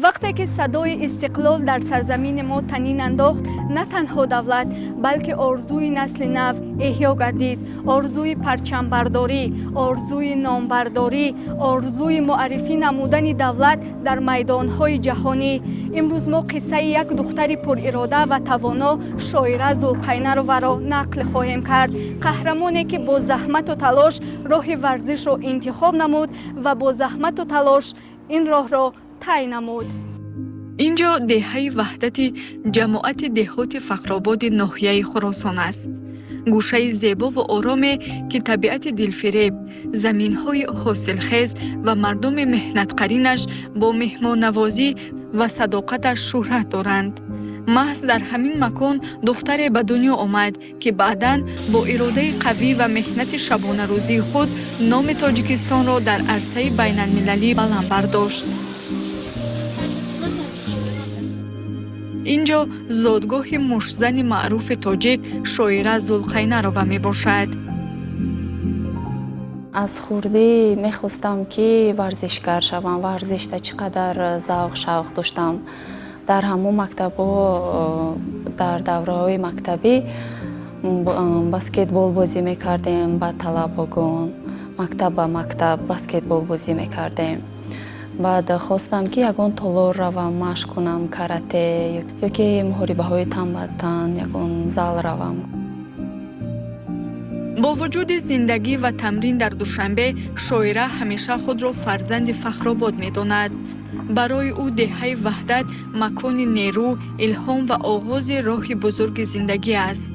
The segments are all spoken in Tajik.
وقتی که صدای استقلال در سرزمین ما طنین انداخت، نه تنها دولت بلکه آرزوی نسل نو احیا گردید. آرزوی پرچمبرداری، آرزوی نامبرداری، آرزوی معرفی نمودن دولت در میدانهای جهانی. امروز ما قصه یک دختر پر اراده و توانا شاعره ذوالقینه را نقل خواهیم کرد. قهرمانی که با زحمت و تلاش راه ورزش را انتخاب نمود و با زحمت و تلاش این راه را طی نمود. اینجا دهه وحدت جماعت دهات فخرآباد ناحیه خراسان است. گوشه زیبا و آرامی که طبیعت دلفریب، زمین‌های حاصلخیز و مردم محنت‌قرینش با مهمان‌نوازی و صداقتش شهرت دارند. محض در همین مکان دختر به دنیا آمد که بعداً با اراده قوی و محنت شبانه روزی خود نام تاجیکستان را در عرصه بین المللی بلند برداشت. اینجا زادگاه مشزن معروف تاجیک شاعره ذوالقینه را می باشد. از خردی میخواستم که ورزشکار شوم. ورزش تا چقدر ذوق شوق داشتم. در همون مکتب‌ها در دوره‌های مکتبی بسکتبال بازی میکردیم با طلبه‌گان. مکتب با مکتب بسکتبال بازی میکردیم. بعد خواستم که یگان تالار روم مشق کنم کاراته یا که محاربه‌های تن‌بدن یگان زال روم. با وجود زندگی و تمرین در دوشنبه، شاعره همیشه خود را فرزند فخرآباد می‌داند. برای او دهه وحدت مکان نیرو، الهام و آغاز راه بزرگ زندگی است.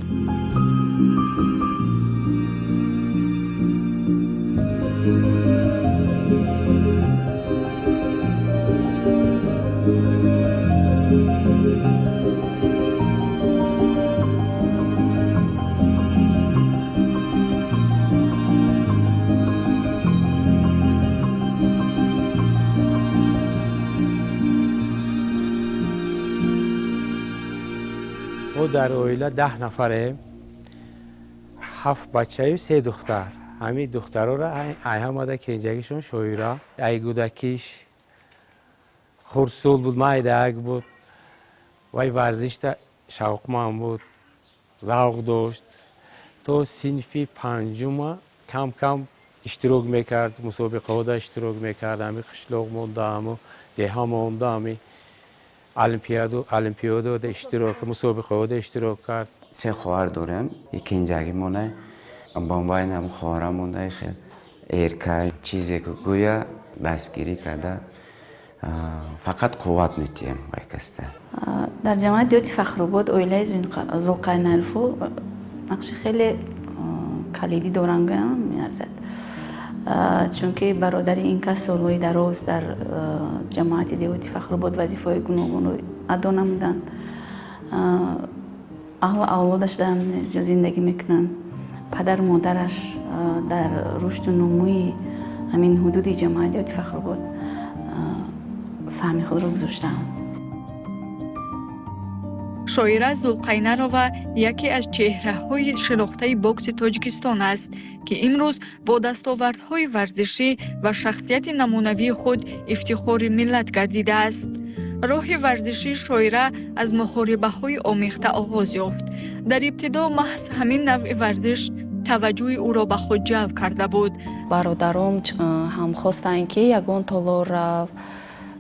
ما در اویلا 10 نفره، 7 بچه و 3 دختر. همین دخترها را ای هماده که اینجاگیشون شاعره، ای گودکیش خورسول بود، مایدک بود، وای ورزش تا شوقمند بود، ذوق داشت. تو صنفی پنجم کم کم اشتراک میکرد، مسابقه ها اشتراک میکرد. همین قشلاق مونده، همین ده مونده، همین المپیاد اشتراک، مسابقه ها اشتراک کرد. 3 خواهر دارم. یکی اینجاگی مونه، بامبای نم خواهرم مونه. خیلی ایرکای چیزی که گویا دستگیری کرده فقط قوت میتیم وایکسته. در جماعت دهات فخرآباد اویلای ذوالقینه نقش خیلی کلیدی دارنگه میارزد. چون که برادر این کس سالهای دراز در جماعت دهات فخرآباد وظیفه‌های گوناگون رو ادا نمودند. اهل اولادش در زندگی میکنن. پدر و مادرش در رشد و نموی همین حدود جماعت دهات فخرآباد سهم خود را گذاشتند. شاعره ذوالقینه و یکی از چهره‌های شناخته بوکس تاجیکستان است که امروز با دستاوردهای ورزشی و شخصیت نمونوی خود افتخار ملت گردیده است. راه ورزشی شاعره از محاربه‌های آمیخته آغاز یافت. در ابتدا محض همین نوع ورزش توجه او را به خود جلب کرده بود. برادرم هم خواستند که یگان تالار رفت.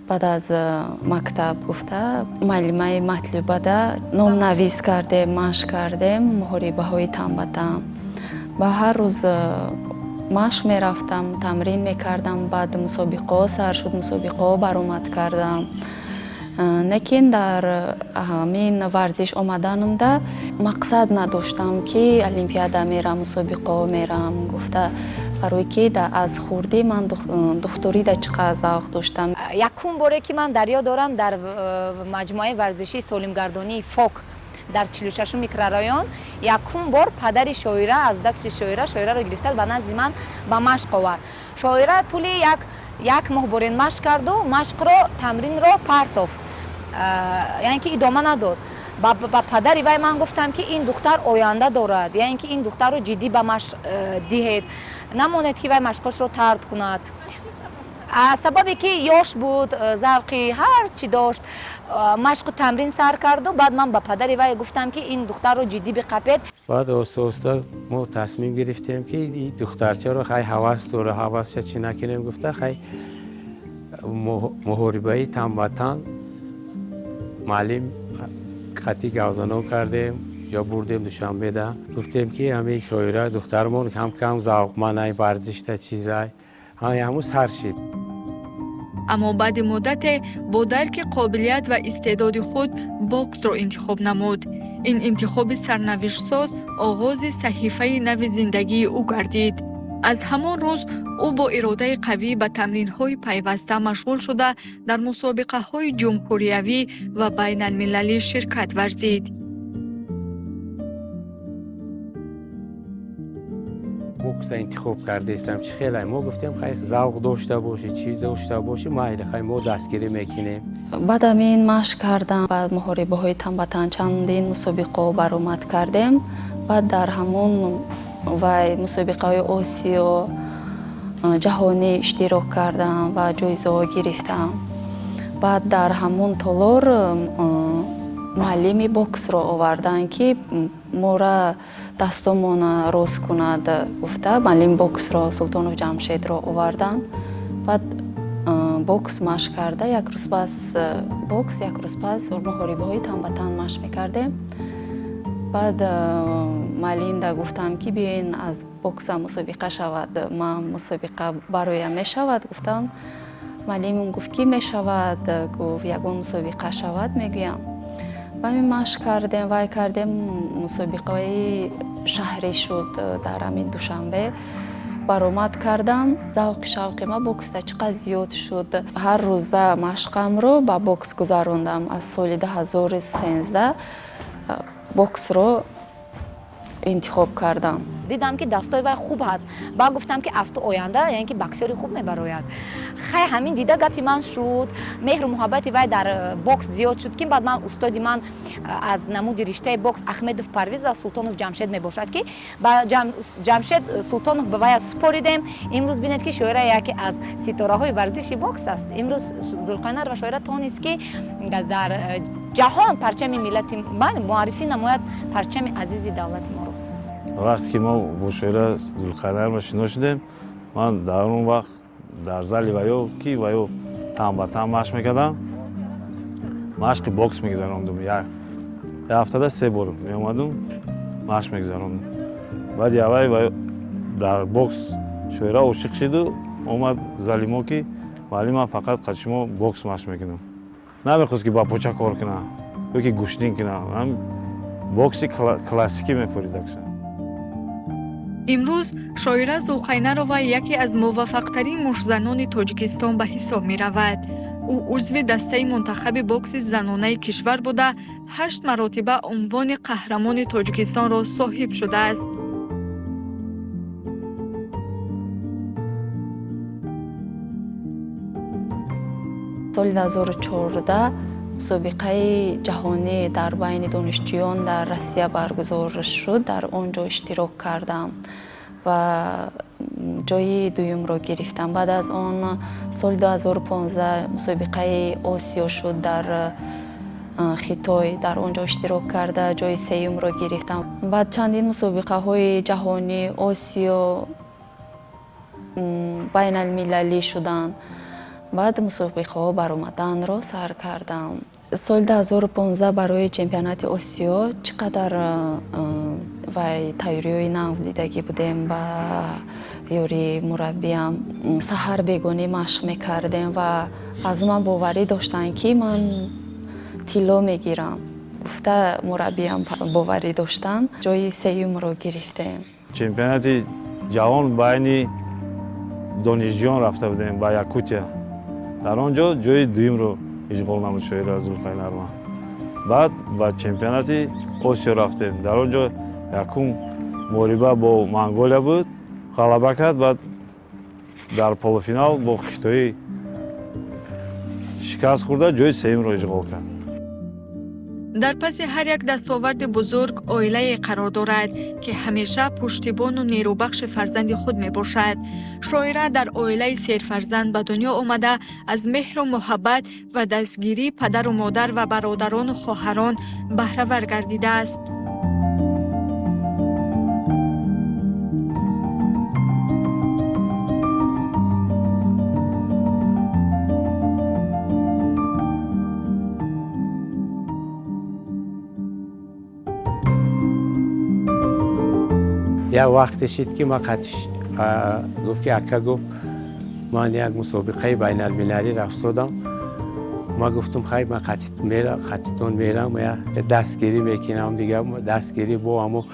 بعد از مکتب گفته معلمه مطلوبه ده نام نویس کردیم، مشق کردیم، محاربه های تن‌بدن. با هر روز مشق می رفتم، تمرین می کردم. بعد مسابقه ها سر شد، مسابقه ها برآمد کردم. لیکن در همین ورزش آمدنم ده مقصد نداشتم که المپیادا میرم، مسابقه ها میرم. گفته برای که از خوردی من دختری در چقدر ذوق داشتم. یکم باره که من دریا دارم در مجموعه ورزشی سالمگردانی فوک در 46 میکرورایون، یکم بار پدر شاعره از دست شاعره را گرفته به نزد من به مشق آورد. شاعره طول یک ماه برین مشق کرد و مشق را تمرین را پرتافت، یعنی که ادامه نداد. با پدری وی من گفتم که این دختر آینده دارد، یعنی که این دختر رو جدی به مشق دهید، نماند که وی مشقش رو ترد کند. сабабе ки ёш буд, завқи ҳар чӣ дошт, машқу тамрин сар карду. Баъд ман ба падари вай гуфтам ки ин духтарро ҷиддӣ биқапед. بعد آستا ما تصمیم گرفتیم که این دخترچه رو خیلی حواس داره، حواسش چی نکنیم. گفته خیلی محاربه تنبتن معلم خطی گوزانو کردیم یا بردیم دوشنبه ده. گفتیم که همه شاعره دخترمون کم ذوقمند ورزش تا چیزای همون سر شد. аммо баъди муддате бо дарки қобилият ва истеъдоди худ боксро интихоб намуд. ин интихоби сарнавиштсоз оғози саҳифаи нави зиндагии ӯ гардид. аз ҳамон рӯз ӯ бо иродаи қавӣ ба тамринҳои пайваста машғул шуда дар мусобиқаҳои ҷумҳуриявӣ ва байналмилалӣ ширкат варзид. بوکس انتخاب کرده استم چه خیلی ما گفتیم خیلی ذوق داشته باشی چی داشته باشی ما خیلی ما دستگیری میکنیم. بعد امین مشق کردم بعد محاربه های تنبتن چندین مسابقه برآمد کردیم. بعد در همون و مسابقه های آسیا جهانی اشتراک کردم و جایزه ها گرفتم. بعد در همون طلور معلمی بوکس رو آوردن که ما را دستمون روز کند گفته. معلم بوکس رو سلطانوف جمشید رو آوردن. بعد بوکس مشق کرده. یک روز پس بوکس یک روز پس محاربه های تنبتن مشق میکردیم. بعد معلم دا گفتم که بیاین از بوکس مسابقه شود. من مسابقه برایم میشود گفتم. معلم گفت کی میشود؟ گفت یگان مسابقه شود میگویم. و می مشق کردیم وای کردیم. مسابقه شهری شد در همین دوشنبه برآمد کردم. ذوق شوق ما بوکس چقدر زیاد شد. هر روز مشقم رو با بوکس گذراندم. از سال 2013 بوکس رو انتخاب کردم. دیدم که دستای وای خوب هست. با گفتم که از تو آینده یعنی که بکسوری خوب میبراید. خیلی همین دیده گپی من شد. مهر و محبت وای در بوکس زیاد شد که بعد من استادی من از نمود رشته بوکس احمدوف پرویز و سلطانوف جمشید میباشد که با جمشید سلطانوف به وای سپاریدیم. امروز بینید که شاعر یکی از ستاره های ورزش بوکس است. امروز ذوالقینر و شاعر تونست که در جهان پرچم ملت من معرفی نماید پرچم عزیز دولت ما رو. وقتی که ما با شاعر ذوالقینر آشنا شدیم من در اون وقت در زال وایو کی وایو تام با تام مشق میکردم. مشق بوکس میگذروندم. یک هفته 3 بار میومدم مشق میگذروندم. بعد یوای وایو در بوکس شاعر عاشق شد و اومد زال ما که ولی من فقط قشما بوکس مشق میکنم. نمیخواست که با پوچه کار کنم یا که گوشتین کنم. من بوکسی کلاسیکی میفورید اکثر. امروز شاعره ذوالقینرова یکی از موفق‌ترین مشزنان تاجیکستان به حساب می‌رود. او عضو دسته منتخب بوکس زنانه کشور بوده 8 مرتبه عنوان قهرمان تاجیکستان را صاحب شده است. سال 2014 مسابقه جهانی در بین دانشجویان در روسیه برگزار شد. در آنجا اشتراک کردم و جای دوم را گرفتم. بعد از آن سال 2015 مسابقه آسیا شد در خیتای. در آنجا اشتراک کرده جای سوم را گرفتم. بعد چندین مسابقه های جهانی آسیا بین المللی شدند. بعد مسابقه ها برآمدن را سر کردم. سال 2015 برای چمپیونات آسیا چقدر وای تیاری نقض دیدگی بودیم. با یوری مربیم سحر بیگانه مشق میکردیم و از من باوری داشتن که من طلا میگیرم. گفته مربیم باوری داشتن. جای سوم رو گرفتیم. چمپیونات جهان بین دانشجویان رفته بودیم با یاکوتیا. در آنجا جای دوم رو اشغال نمود شاعر ذوالقینر. بعد با چمپیونات آسیا رفتیم. در آنجا یکم محاربه با منگولیا بود. غلبه کرد. بعد در پولوفینال با خیتایی شکست خورده جای سوم رو اشغال کرد. در پس هر یک دستاورد بزرگ عائله قرار دارد که همیشه پشتیبان و نیروبخش فرزند خود می باشد. شاعره در عائله 3 فرزند به دنیا آمده از مهر و محبت و دستگیری پدر و مادر و برادران و خواهران بهره ور گردیده است. یا وقت شد که ما گفت که اکا گفت من یک مسابقه بین المللی رفت شدم. ما گفتم خیلی من خطیتون میرم و دستگیری میکنم دیگه. دستگیری با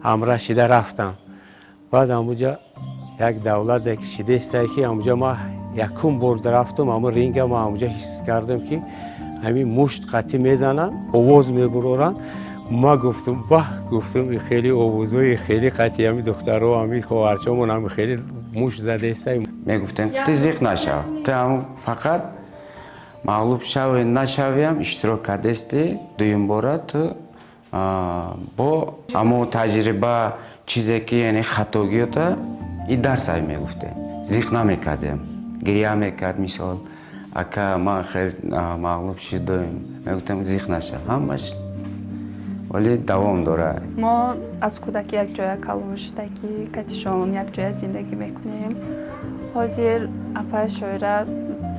امره شده رفتم. بعد همونجا یک دولت شده است که همونجا ما یکم برد رفتم. اما رینگ ما همونجا حس کردم که همین مشت قطی میزنن آواز میبرورن. ما گفتم گفتم خیلی آوازوی خیلی قطعی همی دخترها همی خواهرچامون هم خیلی موش زده است. میگفتن تو زیخ نشو، تو هم فقط مغلوب شوی نشوی هم اشتراک کرده استی. دویم باره تو با همون تجربه چیزی که یعنی خطاگی تا این درس های میگفته. زیخ نمیکردم، گریه میکرد مثال اکا ما خیلی مغلوب شدیم. میگفتم زیخ نشو، همش ولی دوام داره. ما از کودکی یک جای کلان شدگی کتشون یک جای زندگی میکنیم. حاضر اپای شاعره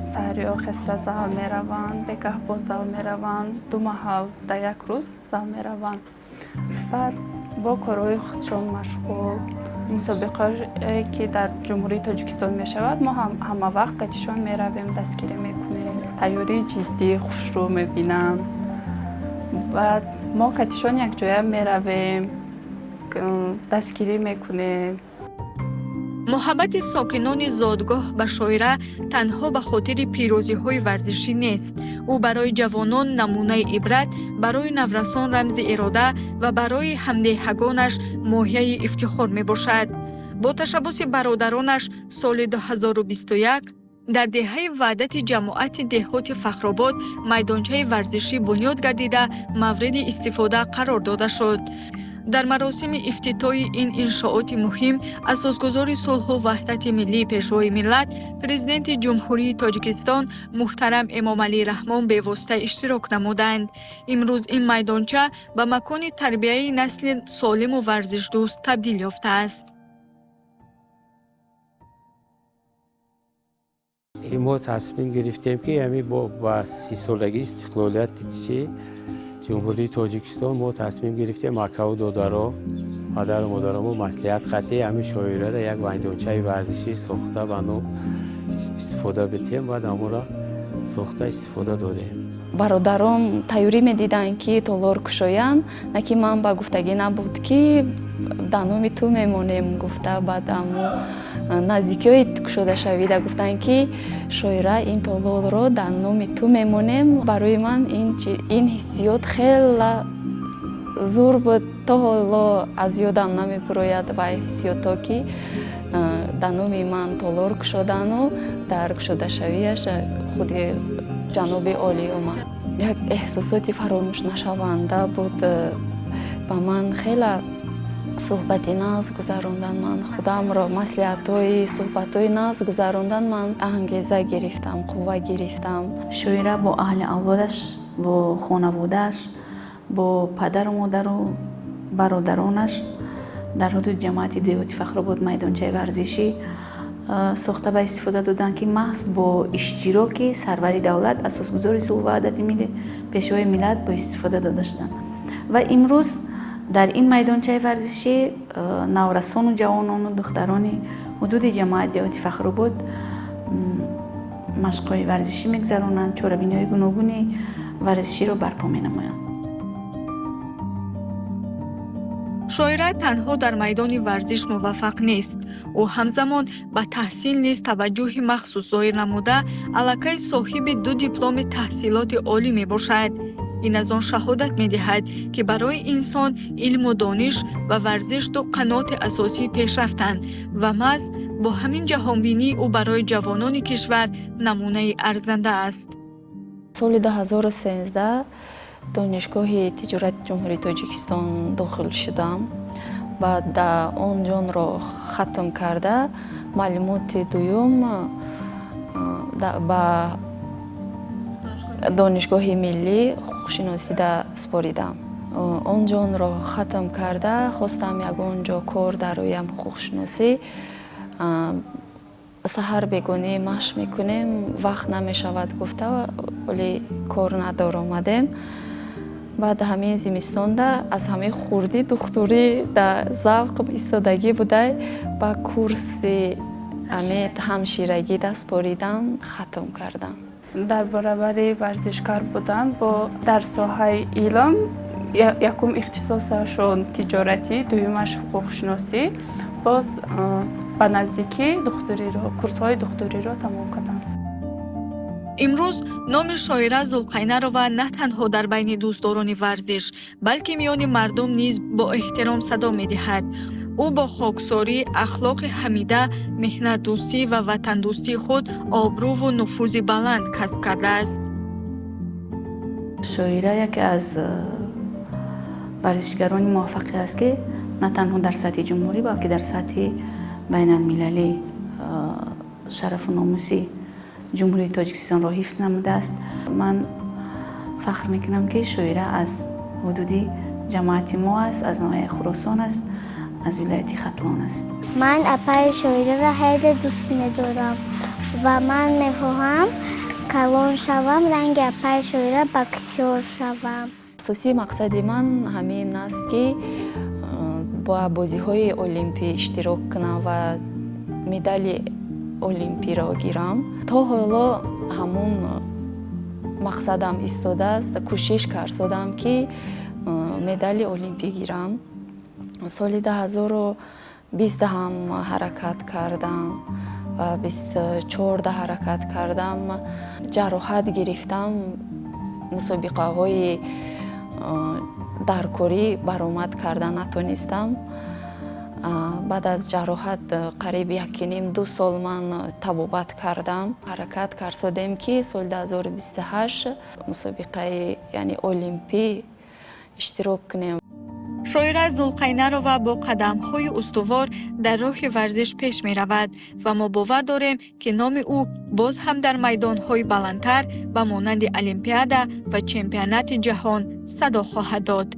سهری خسته زال میروند، بگه با زال میروند، 2 محل در یک روز زال میروند. بعد با کارهای خودشون مشغول. مسابقه که در جمهوری تاجیکستان میشود ما همه وقت کتشون میرویم، دستگیری میکنیم. تیاری جدی خوش رو میبینن. بعد ما کتشون یک جای میرویم، دستگیری میکنیم. محبت ساکنان زادگاه به شاعره تنها به خاطر پیروزی‌های ورزشی نیست. او برای جوانان نمونه عبرت، برای نورسان رمز اراده و برای همدیهگانش مایه افتخار میباشد. با تشبث برادرانش سال 2021 در دهه وحدت جماعت دهات فخرآباد میدانچه ورزشی بنیاد گردیده مورد استفاده قرار داده شد. در مراسم افتتاح این انشاءات مهم اساسگزار صلح و وحدت ملی پیشوای ملت پرزیدنت جمهوری تاجیکستان محترم امامعلی رحمان به واسطه اشتراک نمودند. امروز این میدانچه به مکان تربیت نسل سالم و ورزش دوست تبدیل یافته است. ما تصمیم گرفتیم که همین با 30 سالگی استقلالیت جمهوری تاجیکستان ما تصمیم گرفتیم اکا و دادرها پدر و مادرمو مصلحت قطعی همین شاعره را یک میدانچه ورزشی ساخته بنا استفاده بدیم. بعد همون را ساخته استفاده دادیم. برادرام تیاری میدیدن که تالار کشاین، نه که من با گفتگی نبود که دانومی تو میمونیم گفته. بعد همون نزدیکی های کشاده شویده گفتن که شاعره این تالار رو دانومی تو میمونیم. برای من این حسیات خیلی زور بود. تا حالا از یادم نمیبراید و حسیاتا که دانومی من تالار کشادن و در کشاده شویش خود جناب عالی اومد. یک احساساتی فراموش نشونده بود. با من خیلی صحبتی ناز گذراندن. من خودم را مصلحت‌های صحبت‌های ناز گذراندن. من انگیزه گرفتم، قوه گرفتم. شاعره با اهل اولادش، با خانواده‌اش، با پدر و مادر و برادرانش در حدود جماعت دهات فخرآباد میدانچه ورزشی ساخته به استفاده دادن که محض با اشتراک سرور دولت اساسگزار صلح و وحدت ملی پیشوای ملت با استفاده داده شدن. و امروز در این میدانچه ورزشی نورسان و جوانان و دختران حدود جماعت دهات فخرآباد مشق‌های ورزشی میگذرانند، چاره‌بینی‌های گوناگون ورزشی را برپا می‌نمایند. شاعره تنها در میدان ورزش موفق نیست. او همزمان به تحصیل نیز توجه مخصوص ظاهر نموده الکی صاحب 2 دیپلم تحصیلات عالی می باشد. این از آن شهادت می دهد که برای انسان علم و دانش و ورزش 2 قنات اساسی پیش رفتند و محض با همین جهانبینی او برای جوانان کشور نمونه ارزنده است. سال 2013 донишгоҳи тиҷорати ҷумҳурии тоҷикистон дохил шудам. Баъд онҷонро хатм карда, маълумоти дуюм ба донишгоҳи миллӣ ҳуқуқшиносида споридам. онҷонро хатм карда хостам ягон ҷо кор дар рояи ҳуқуқшиносӣ. саҳар бегонӣ машқ мекунем, вақт намешавад гуфта, вале кор надор омадем. баъд ҳамин зимистонда аз ҳамаи хурдӣ духтурӣ да завқ истодагӣ будай ба курси ҳамширагӣ даст боридам, хатм кардам. дар баробари варзишгар будан дар соҳаи илм якум ихтисосашон тиҷоратӣ, дуюмаш ҳуқуқшиносӣ, боз ба наздикӣ курсҳои духтуриро тамом кардам. имрӯз номи шоира зулқайнарова на танҳо дар байни дӯстдорони варзиш, балки миёни мардум низ бо эҳтиром садо медиҳад. ӯ бо хоксорӣ, ахлоқи ҳамида, меҳнатдӯстӣ ва ватандӯстии худ обрӯву нуфузи баланд касб кардааст. шоира яке аз варзишгарони муваффақе аст ки на танҳо дар сатҳи ҷумҳурӣ, балки дар сатҳи байналмилалӣ шарафу номуси ҷумҳурии тоҷикистонро ҳифз намудааст. ман фахр мекунам ки шоира аз ҳудуди ҷамоати мо аст, аз ноҳияи хуросон аст, аз вилояти хатлон аст. من اپای شویره را خیلی دوست می‌دارم و من می‌خواهم کلان شوم رنگ اپای شویره بسیار شوم. асосии мақсади ман ҳамин аст ки ба бозиҳои олимпӣ иштирок кунам ва медали олимпиро гирам. то ҳоло ҳамун мақсадам истодааст, кӯшиш кардам ки медали олимпӣ гирам. соли 2020 ҳам ҳаракат кардам ва 24 ҳаракат кардам. ҷароҳат гирифтам, мусобиқаҳои даркорӣ баромад карда натонистам. баъд аз ҷароҳат қариб 1,5-2 сол ман табобат кардам. ҳаракат кардем ки соли 2028 мусобиқаи яъни олимпӣ иштирок кунем. шоира зулқайнарова бо қадамҳои устувор дар роҳи варзиш пеш меравад ва мо бовар дорем ки номи ӯ боз ҳам дар майдонҳои баландтар ба монанди олимпиада ва чемпионати ҷаҳон садо хоҳад дод.